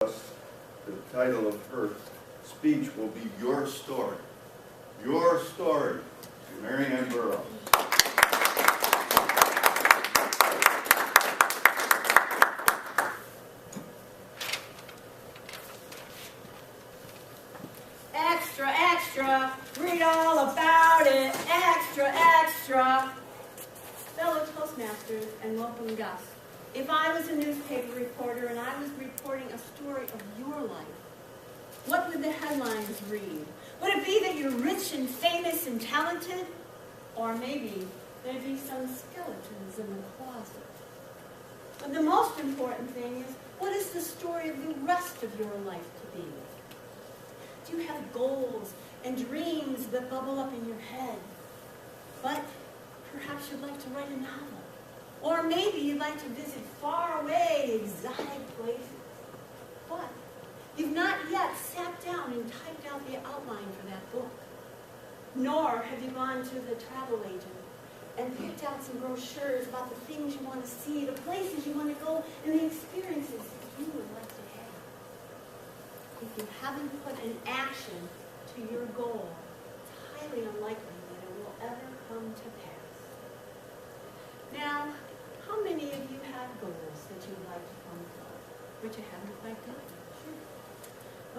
The title of her speech will be Your Story. Your Story, Mary Anne Burrow. Extra, extra, read all about it. Extra, extra. Fellow Toastmasters and welcome guests. If I was a newspaper reporter and I was reporting a story of your life, what would the headlines read? Would it be that you're rich and famous and talented? Or maybe there'd be some skeletons in the closet. But the most important thing is, what is the story of the rest of your life to be? Do you have goals and dreams that bubble up in your head? But perhaps you'd like to write a novel. Or maybe you'd like to visit faraway, exotic places. But you've not yet sat down and typed out the outline for that book. Nor have you gone to the travel agent and picked out some brochures about the things you want to see, the places you want to go, and the experiences that you would like to have. If you haven't put an action to your goal, it's highly unlikely that it will ever come to pass. Now, how many of you have goals that you'd like to fulfill, but you haven't quite done? Sure.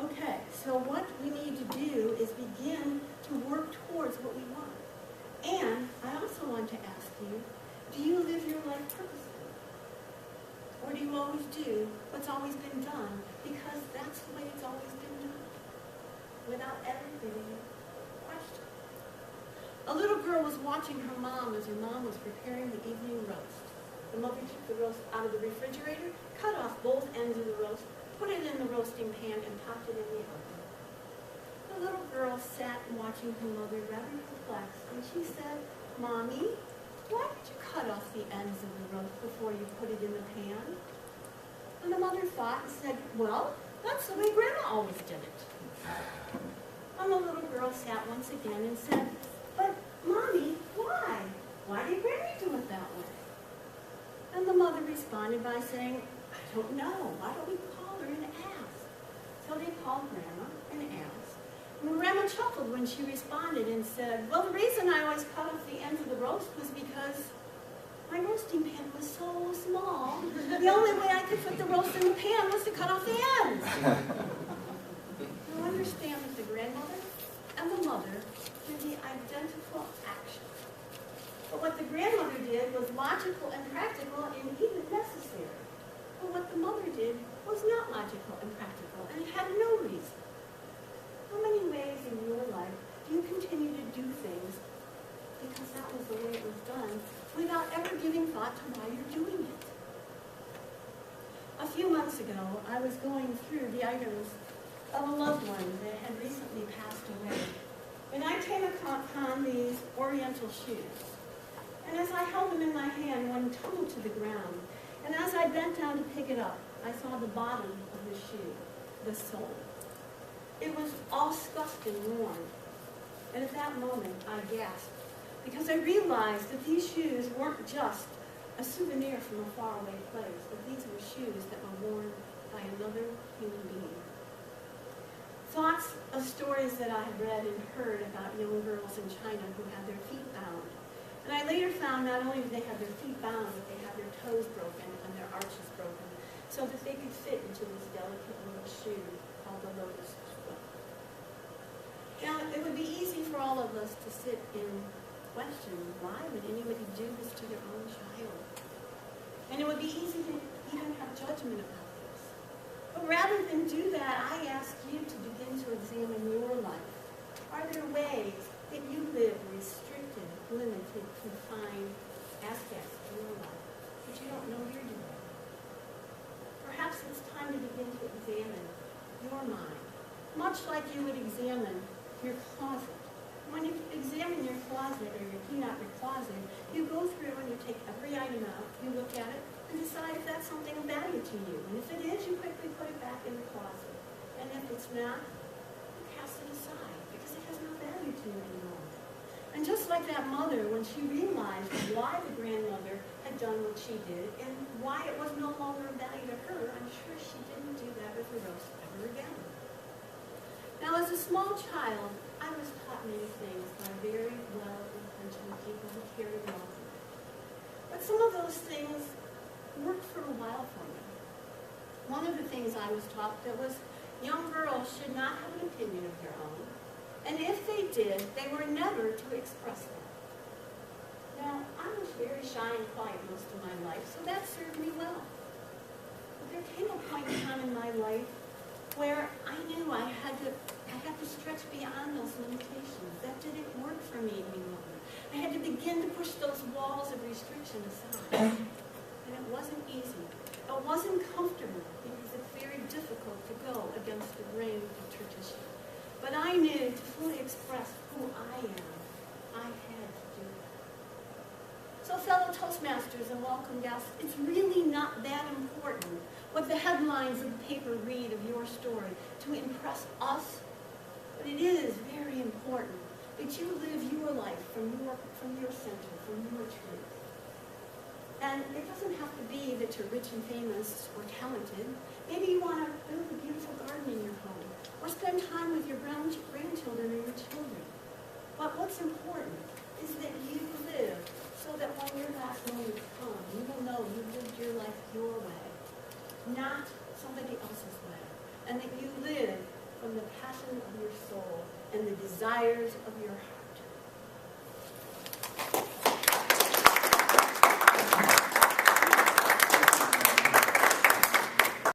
Okay, so what we need to do is begin to work towards what we want. And I also want to ask you, do you live your life purposefully? Or do you always do what's always been done because that's the way it's always been done, without ever giving it a question? A little girl was watching her mom as her mom was preparing the evening roast. The mother took the roast out of the refrigerator, cut off both ends of the roast, put it in the roasting pan, and popped it in the oven. The little girl sat watching her mother rather perplexed, and she said, "Mommy, why did you cut off the ends of the roast before you put it in the pan?" And the mother thought and said, "Well, that's the way Grandma always did it." And the little girl sat once again and said, "But, Mommy, why? Why did Grandma do it that way?" And the mother responded by saying, "I don't know. Why don't we call her and ask?" So they called Grandma and asked. And Grandma chuckled when she responded and said, "Well, the reason I always cut off the ends of the roast was because my roasting pan was so small. The only way I could put the roast in the pan was to cut off the ends." Now understand that the grandmother and the mother did the identical action. But what the grandmother did was logical and practical and even necessary. But what the mother did was not logical and practical, and it had no reason. How many ways in your life do you continue to do things because that was the way it was done, without ever giving thought to why you're doing it? A few months ago, I was going through the items of a loved one that had recently passed away, and I came upon these Oriental shoes. And as I held them in my hand, one tumbled to the ground. And as I bent down to pick it up, I saw the bottom of the shoe, the sole. It was all scuffed and worn. And at that moment, I gasped, because I realized that these shoes weren't just a souvenir from a faraway place, but these were shoes that were worn by another human being. Thoughts of stories that I had read and heard about young girls in China who had their feet bound. And I later found not only did they have their feet bound, but they had their toes broken and their arches broken, so that they could fit into this delicate little shoe called the lotus foot. Now, it would be easy for all of us to sit and question, why would anybody do this to their own child? And it would be easy to even have judgment about this. But rather than do that, I ask you to begin to examine your life. Are there ways that you live restricted, limited, confined aspects of your life that you don't know you're doing? Perhaps it's time to begin to examine your mind, much like you would examine your closet. When you examine your closet, or you clean out your closet, you go through and you take every item out, you look at it, and decide if that's something of value to you. And if it is, you quickly put it back in the closet. And if it's not, you cast it aside, because it has no value to you anymore. And just like that mother, when she realized why the grandmother had done what she did, and why it was no longer of value to her, I'm sure she didn't do that with the roast as a small child, I was taught many things by very well-intentioned people who cared well for me. But some of those things worked for a while for me. One of the things I was taught that was young girls should not have an opinion of their own, and if they did, they were never to express it. Now, I was very shy and quiet most of my life, so that served me well. But there came a point in time in my life where I knew I had to stretch beyond those limitations. That didn't work for me anymore. I had to begin to push those walls of restriction aside. And it wasn't easy. It wasn't comfortable because it's very difficult to go against the grain of tradition. But I knew to fully express who I am, I had to do that. So fellow Toastmasters and welcome guests, it's really not that important what the headlines of the paper read of your story to impress us, but it is very important that you live your life from your center, from your truth. And it doesn't have to be that you're rich and famous or talented. Maybe you want to build a beautiful garden in your home, or spend time with your grandchildren or your children. But what's important is that you live so that when your last moments come, you will know you lived your life your way, not somebody else's way, and that you live from the passion of your soul and the desires of your heart.